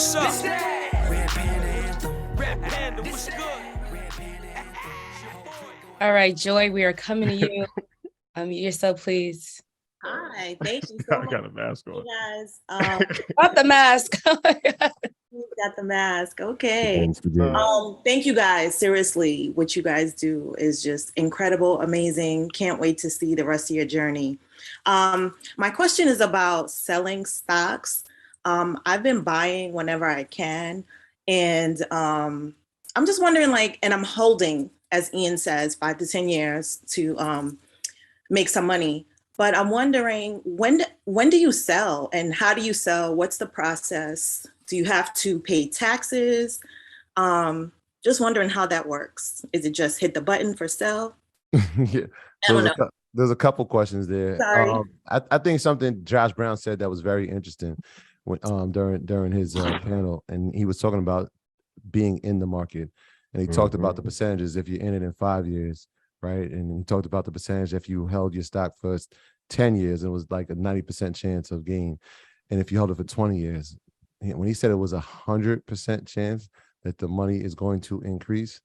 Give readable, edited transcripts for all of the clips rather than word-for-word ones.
what's up? Red Panda Anthem. Red Panda, what's good? All right, Joy, we are coming to you. Yourself, please. Hi, thank you so I much, got a mask on. you guys. Got the mask. Oh my God. Got the mask. Okay. Uh, Thank you guys. Seriously, what you guys do is just incredible, amazing. Can't wait to see the rest of your journey. My question is about selling stocks. I've been buying whenever I can, and I'm just wondering, like, and I'm holding, as Ian says, 5 to 10 years to make some money. But I'm wondering, when do you sell, and how do you sell? What's the process? Do you have to pay taxes? Just wondering how that works. Is it just hit the button for sell? Yeah. I don't know. There's a couple questions there. Sorry. I think something Josh Brown said that was very interesting when during his panel, and he was talking about being in the market, and he talked about the percentages if you're in it in 5 years, right? And he talked about the percentage if you held your stock for 10 years, it was like a 90% chance of gain, and if you held it for 20 years, when he said it was 100% chance that the money is going to increase,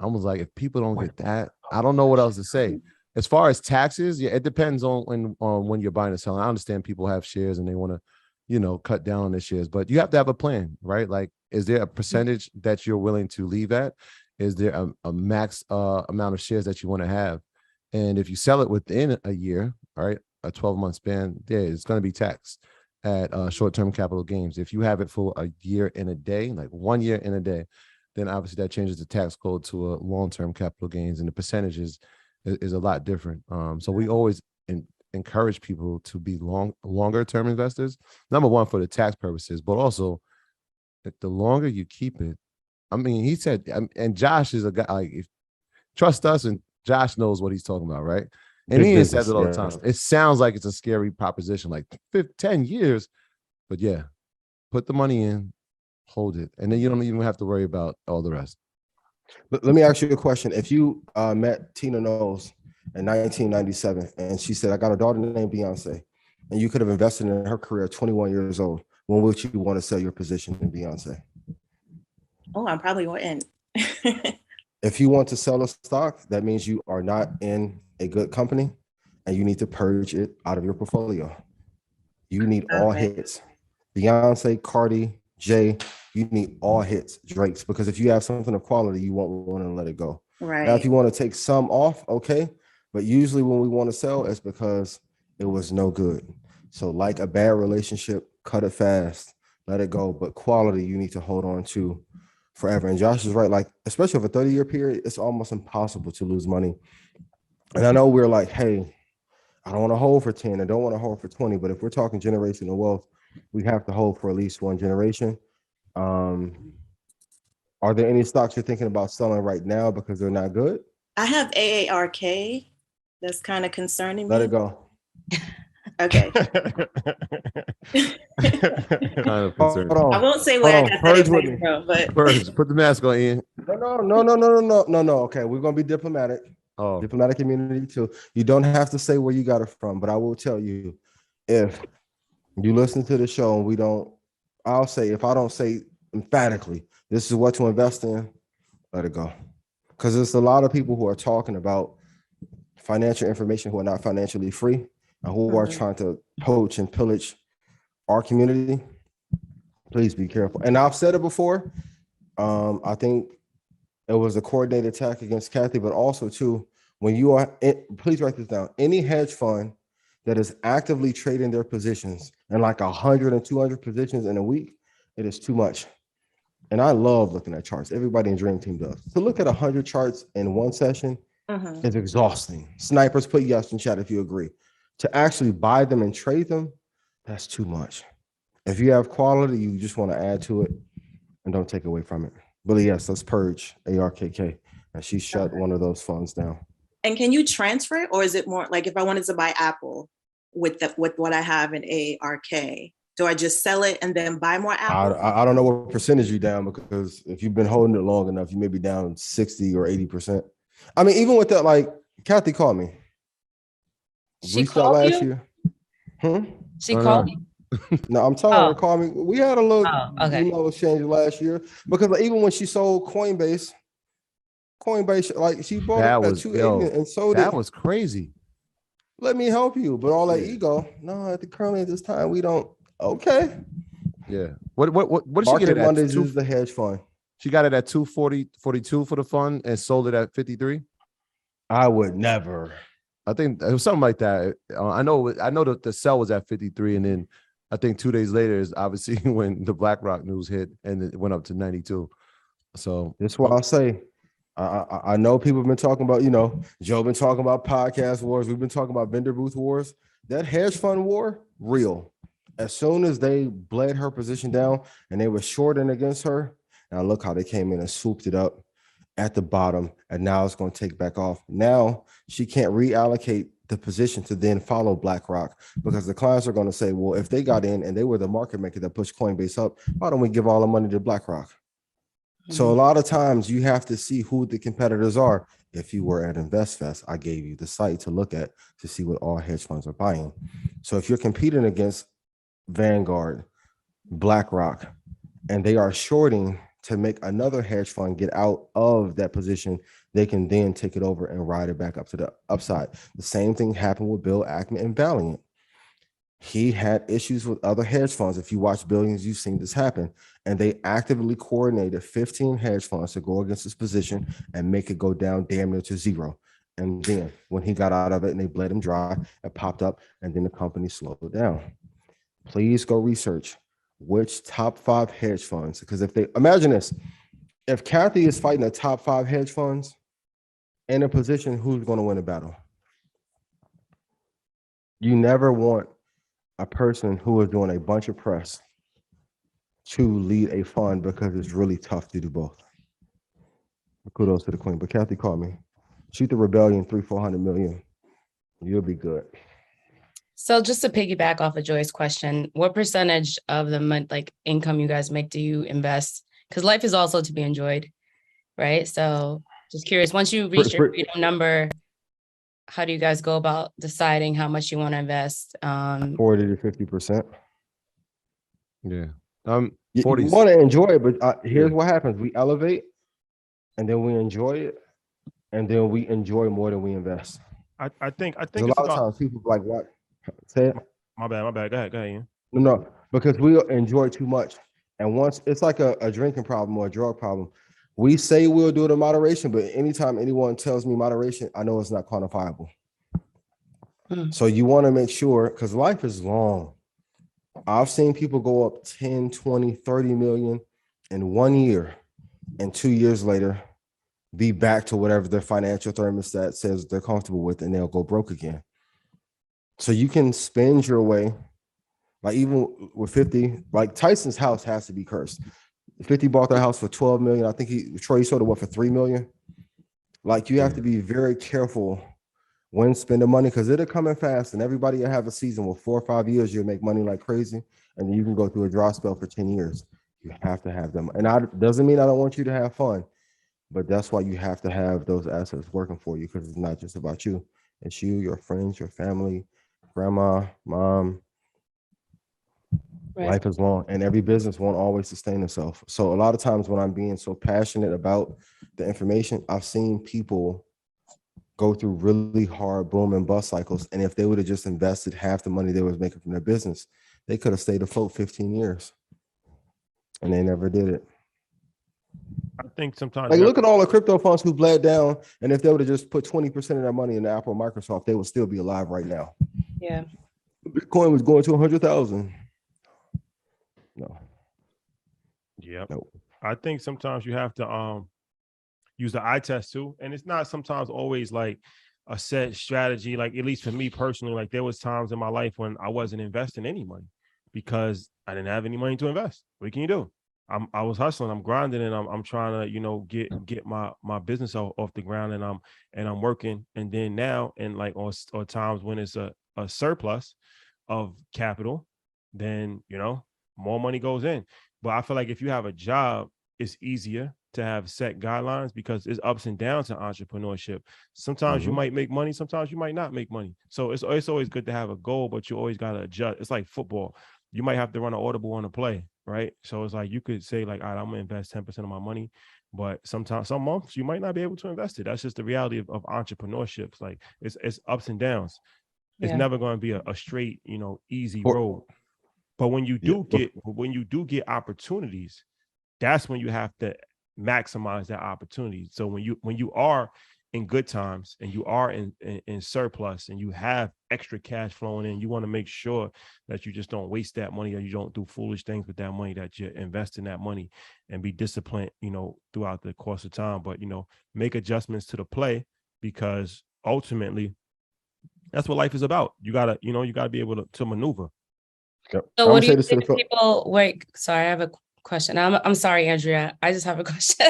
I was like, if people don't get that, I don't know what else to say. As far as taxes, yeah, it depends on when you're buying and selling. I understand people have shares and they want to, cut down on their shares, but you have to have a plan, right? Like, is there a percentage that you're willing to leave at? Is there a max amount of shares that you want to have? And if you sell it within a year, all right, a 12-month span, yeah, it's going to be taxed at short-term capital gains. If you have it for a year and a day, like 1 year and a day, then obviously that changes the tax code to a long-term capital gains, and the percentages is a lot different. So we always encourage people to be longer-term investors. Number one, for the tax purposes, but also the longer you keep it. I mean, he said, and Josh is a guy, like, trust us, and Josh knows what he's talking about, right? And Ian says it all the time. It sounds like it's a scary proposition, like 10 years, but yeah, put the money in, hold it, and then you don't even have to worry about all the rest. Let me ask you a question. If you met Tina Knowles in 1997, and she said, I got a daughter named Beyonce, and you could have invested in her career at 21 years old, when would you want to sell your position in Beyonce? Oh, I probably wouldn't. If you want to sell a stock, that means you are not in a good company, and you need to purge it out of your portfolio. You need all hits. Beyonce, Cardi, Jay, you need all hits, Drake's, because if you have something of quality, you won't want to let it go. Right. Now, if you want to take some off, okay. But usually when we want to sell, it's because it was no good. So like a bad relationship, cut it fast, let it go. But quality, you need to hold on to forever. And Josh is right. Like, especially over a 30-year period, it's almost impossible to lose money. And I know we're like, hey, I don't want to hold for 10. I don't want to hold for 20. But if we're talking generational wealth, we have to hold for at least one generation. Are there any stocks you're thinking about selling right now because they're not good? I have AARK. That's kind of concerning me. Let it go. Okay. Kind of concerned. I won't say where I got that information from, but Put the mask on, Ian. No. Okay, we're gonna be diplomatic. Oh, diplomatic immunity too. You don't have to say where you got it from, but I will tell you, if you listen to the show and I'll say, if I don't say emphatically, this is what to invest in, let it go. Because there's a lot of people who are talking about financial information who are not financially free and who are trying to poach and pillage our community. Please be careful. And I've said it before. I think it was a coordinated attack against Kathy, but also too, when you are, please write this down, any hedge fund that is actively trading their positions in like 100 and 200 positions in a week, it is too much. And I love looking at charts. Everybody in Dream Team does. To look at 100 charts in one session is exhausting. Snipers, put yes in chat if you agree. To actually buy them and trade them, that's too much. If you have quality, you just want to add to it and don't take away from it. But yes, let's purge ARKK. And she shut one of those funds down. And can you transfer it, or is it more like if I wanted to buy Apple with what I have in ARK, do I just sell it and then buy more Apple? I don't know what percentage you're down, because if you've been holding it long enough, you may be down 60 or 80%. I mean, even with that, like Kathy called me. She called last you? year. She called you? No, I'm telling her Oh. to call me. We had a little Oh, okay. email exchange last year because like, even when she sold Coinbase, like she bought That it at was 280 and sold that it. was crazy. Let me help you, but all that Yeah. ego. No, currently at this time we don't. Okay. Yeah. What did she get Market it at? Mondays is the hedge fund. She got it at 242 for the fund and sold it at 53. I would never. I think it was something like that. I know that the sell was at 53, and then I think 2 days later is obviously when the BlackRock news hit and it went up to 92. So That's why I say I know people have been talking about, Joe been talking about podcast wars. We've been talking about vendor booth wars. That hedge fund war, real. As soon as they bled her position down and they were shorting against her, now look how they came in and swooped it up at the bottom, and now it's going to take back off. Now she can't reallocate the position to then follow BlackRock because the clients are going to say, well, if they got in and they were the market maker that pushed Coinbase up, why don't we give all the money to BlackRock? So a lot of times you have to see who the competitors are. If you were at InvestFest, I gave you the site to look at to see what all hedge funds are buying. So if you're competing against Vanguard, BlackRock, and they are shorting to make another hedge fund get out of that position, they can then take it over and ride it back up to the upside. The same thing happened with Bill Ackman and Valiant. He had issues with other hedge funds. If you watch Billions, you've seen this happen. And they actively coordinated 15 hedge funds to go against his position and make it go down damn near to zero. And then when he got out of it and they bled him dry, it popped up and then the company slowed down. Please go research which top 5 hedge funds. Because if they imagine this, if Kathy is fighting the top 5 hedge funds in a position, who's going to win the battle? You never want a person who is doing a bunch of press to lead a fund because it's really tough to do both. Kudos to the queen. But Kathy called me. Shoot the rebellion 300-400 million. You'll be good. So just to piggyback off of Joy's question, what percentage of the income you guys make do you invest? Because life is also to be enjoyed, right? So just curious, once you reach your freedom number, how do you guys go about deciding how much you want to invest? 40 to 50%. Yeah. You 40. want to enjoy it, but here's what happens. We elevate and then we enjoy it. And then we enjoy more than we invest. I think a lot of times people like, what? Say it. My bad. Go ahead. Ian. No, because we enjoy too much. And once it's like a drinking problem or a drug problem, we say we'll do it in moderation, but anytime anyone tells me moderation, I know it's not quantifiable. So you want to make sure, because life is long. I've seen people go up 10, 20, 30 million in 1 year, and 2 years later be back to whatever their financial thermostat says they're comfortable with, and they'll go broke again. So you can spend your way, like even with 50, like Tyson's house has to be cursed. 50 bought their house for 12 million. I think Troy sold it for 3 million. Like you have to be very careful when spending money because it'll come in fast, and everybody will have a season with 4 or 5 years, you'll make money like crazy, and then you can go through a dry spell for 10 years. You have to have them. And doesn't mean I don't want you to have fun, but that's why you have to have those assets working for you, because it's not just about you. It's you, your friends, your family, grandma, mom. Right. Life is long, and every business won't always sustain itself. So a lot of times when I'm being so passionate about the information, I've seen people go through really hard boom and bust cycles. And if they would have just invested half the money they was making from their business, they could have stayed afloat 15 years. And they never did it. I think sometimes like look at all the crypto funds who bled down. And if they would have just put 20% of their money in Apple or Microsoft, they would still be alive right now. Yeah. Bitcoin was going to 100,000. No. Yeah. No. I think sometimes you have to use the eye test too. And it's not sometimes always like a set strategy. Like at least for me personally, like there was times in my life when I wasn't investing any money because I didn't have any money to invest. What can you do? I was hustling, I'm grinding, and I'm trying to, get my business off the ground, and I'm working. And then now, and like on times when it's a surplus of capital, then more money goes in. But I feel like if you have a job, it's easier to have set guidelines because it's ups and downs in entrepreneurship. Sometimes you might make money, sometimes you might not make money. So it's always good to have a goal, but you always got to adjust. It's like football. you might have to run an audible on a play, right? So it's like you could say like, all right, I'm gonna invest 10% of my money, but sometimes some months you might not be able to invest it. That's just the reality of entrepreneurship. Like it's ups and downs. It's Yeah. never going to be a straight, easy Or- road. But when you do Yeah. get opportunities, that's when you have to maximize that opportunity. So when you are in good times and you are in surplus and you have extra cash flowing in, you want to make sure that you just don't waste that money, or you don't do foolish things with that money, that you invest in that money and be disciplined, throughout the course of time. But, make adjustments to the play, because ultimately that's what life is about. You gotta be able to maneuver. Yep. So I'm what gonna do say you this to think the people wait, sorry, I have a question. I'm sorry, Andrea. I just have a question.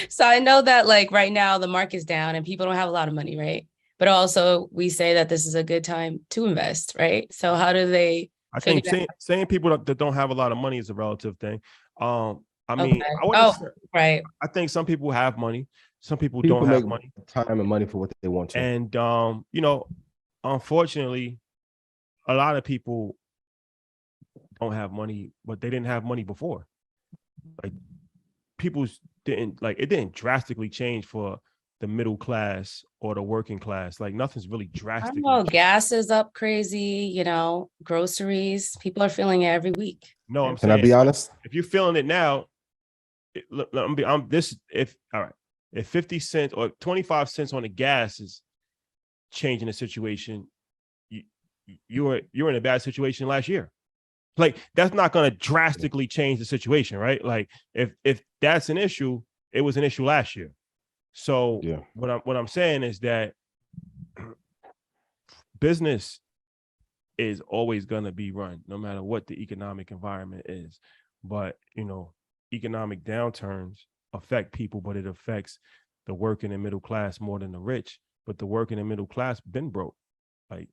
So I know that like right now the market's down and people don't have a lot of money, right? But also we say that this is a good time to invest, right? So how do they I figure think that saying people that don't have a lot of money is a relative thing. I out? mean, Okay. I wouldn't Oh, say- right. I think some people have money, some people people don't make have money. time and money for what they want to. And unfortunately, a lot of people don't have money, but they didn't have money before. Like people's didn't like it didn't drastically change for the middle class or the working class. Like nothing's really I don't drastically know. changed. Gas is up crazy, groceries. People are feeling it every week. No, I'm Can I saying be honest? if you're feeling it now, if 50 cents or 25 cents on the gas is changing the situation, you're in a bad situation last year. Like that's not going to drastically change the situation, right? Like if that's an issue, it was an issue last year. So Yeah. what I'm saying is that business is always going to be run no matter what the economic environment is. But, economic downturns affect people, but it affects the working and middle class more than the rich. But the working and middle class been broke. Like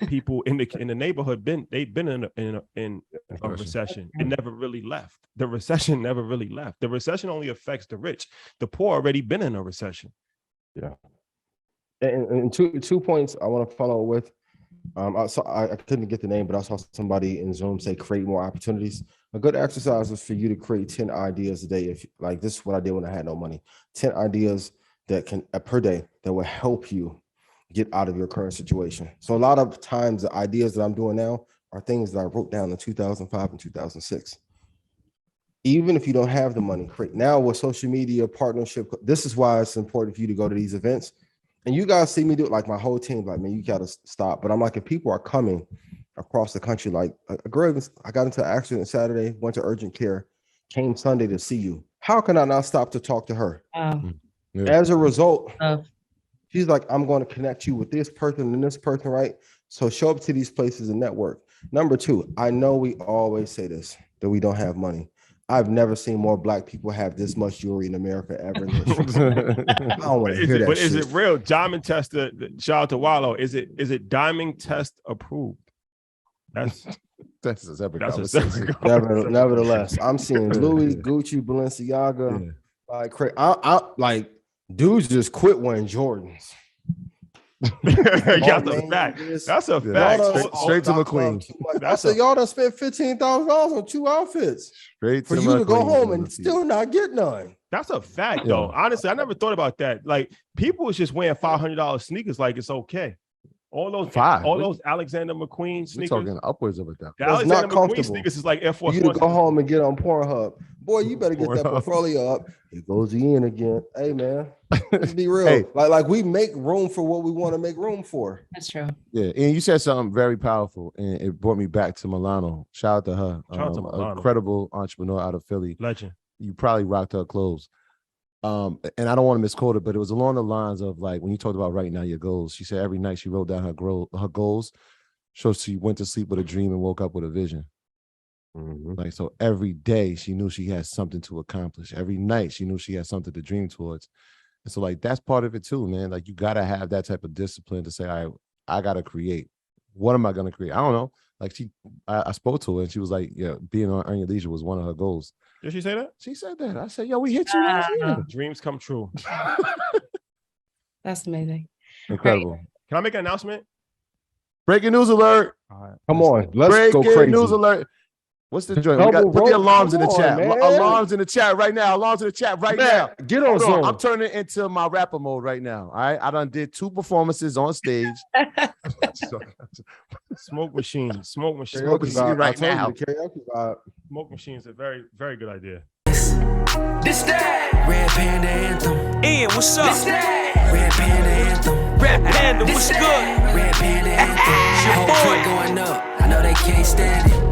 people in the neighborhood they've been in a recession. It never really left. The recession never really left. The recession only affects the rich. The poor already been in a recession. Yeah. And two points I want to follow with. I couldn't get the name, but I saw somebody in Zoom say create more opportunities. A good exercise is for you to create 10 ideas a day. If like this is what I did when I had no money, 10 ideas that can per day that will help you get out of your current situation. So a lot of times the ideas that I'm doing now are things that I wrote down in 2005 and 2006. Even if you don't have the money, create now with social media partnership. This is why it's important for you to go to these events. And you guys see me do it, like my whole team, like, man, you gotta stop. But I'm like, if people are coming across the country, like a girl, I got into an accident Saturday, went to urgent care, came Sunday to see you. How can I not stop to talk to her? Oh, Yeah. As a result, oh, she's like, I'm going to connect you with this person and this person, right? So show up to these places and network. Number two, I know we always say this, that we don't have money. I've never seen more Black people have this much jewelry in America ever in history. I don't want to hear that But shit. is it real? Diamond test, shout out to Wallow. Is it diamond test approved? That's That's a separate a conversation. separate Nevertheless, I'm seeing Louis, Gucci, Balenciaga. Yeah. Like, I like dudes just quit wearing Jordans. That's man, a fact. this- That's a Yeah. fact. Y'all done Straight to stocked McQueen. up too much. I That's said, a- y'all done spent $15,000 on 2 outfits Straight for to you to go McQueen home on and the feet. still not get none. That's a fact, Yeah. though. Honestly, I never thought about that. Like people was just wearing $500 sneakers like it's okay. All those Alexander McQueen We're sneakers. talking upwards of a The That's Alexander not McQueen comfortable. sneakers is like Air For Force you to One. go home and get on Pornhub. Boy, you better get that Pornhub. portfolio up. It goes in again. Hey, man, let's be real. Hey. Like we make room for what we want to make room for. that's true. Yeah, and you said something very powerful, and it brought me back to Milano. Shout out to her, Shout out to Milano. incredible entrepreneur out of Philly. Legend. You probably rocked her clothes. And I don't want to misquote it, but it was along the lines of like when you talked about writing down your goals. She said every night she wrote down her goals. So she went to sleep with a dream and woke up with a vision. Mm-hmm. Like so, every day she knew she had something to accomplish. Every night she knew she had something to dream towards. And so, like that's part of it too, man. Like you gotta have that type of discipline to say, all right, I gotta create. What am I gonna create? I don't know. Like I spoke to her and she was like, yeah, being on Earn Your Leisure was one of her goals. Did she say that? She said that. I said, yo, we hit you last year. Dreams come true. That's amazing. Incredible. Can I make an announcement? Breaking news alert. All right. Come on, let's Breaking go crazy. news alert. What's the joint? We got Double put the rope. alarms in the Come on, chat. man. Alarms in the chat right now. Alarms in the chat right now. Man, get on Hold Zoom. on. I'm turning into my rapper mode right now. All right. I done did 2 performances on stage. Smoke machine. Smoke machine. Smoke machine right I told now. you the karaoke vibe. Smoke machine is a very, very good idea. This that Red Panda Anthem. Ian, what's up? This that Red Panda Anthem. Red Panda, what's good? Red Panda Anthem. Whole clip going up. I know they can't stand it.